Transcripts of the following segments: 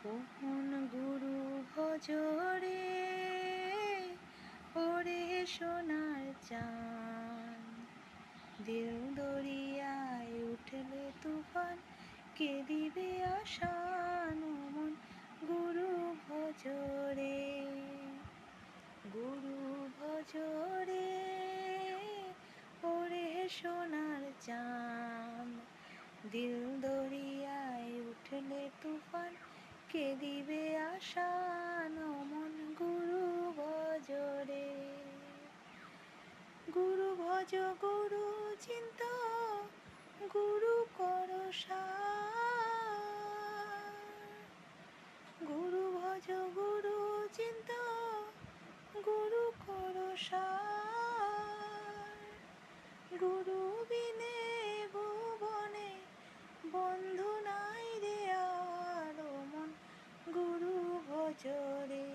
কোন গুরু ভজরে ওরে সোনার চাঁদ, দিল দরিয়ায় উঠলে তুফান, কে দিবে আশান মন গুরু ভজরে। গুরু ভজরে ওরে সোনার চাঁদ, দিল দরিয়ায় উঠলে তুফান, কে দিবে আশান মন গুরু ভজরে। গুরু ভজ গুরু চিন্ত, গুরু কর সার। গুরু ভজ গুরু চিন্ত, গুরু কর সার। গুরু বিনে ভুবনে বন্ধু নাই রে আর মন গুরু ভজরে।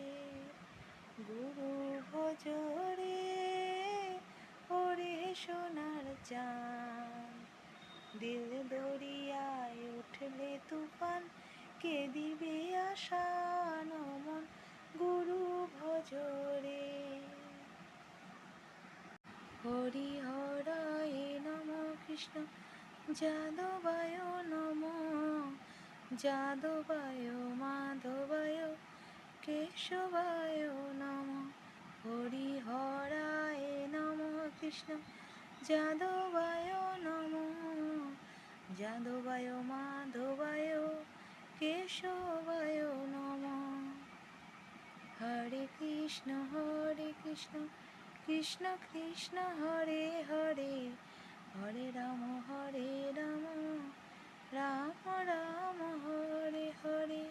গুরু ভজরে ওরে সোনার চাঁদ, দিল দরিয়ায় উঠলে তুফান, কে দিবে আশান মন গুরু ভজরে। হরি হরায় নম কৃষ্ণ যাদবায় নম, যাদবায় মাধবায় কেশবায় নম। হরি হরায় নম কৃষ্ণ যাদবায় নম, যাদবায় মাধবায় কেশবায় নম। হরে কৃষ্ণ কৃষ্ণ কৃষ্ণ হরে হরে, হরে রাম রাম রাম হরে হরে।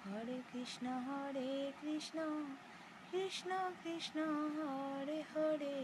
হরে কৃষ্ণ কৃষ্ণ কৃষ্ণ হরে হরে,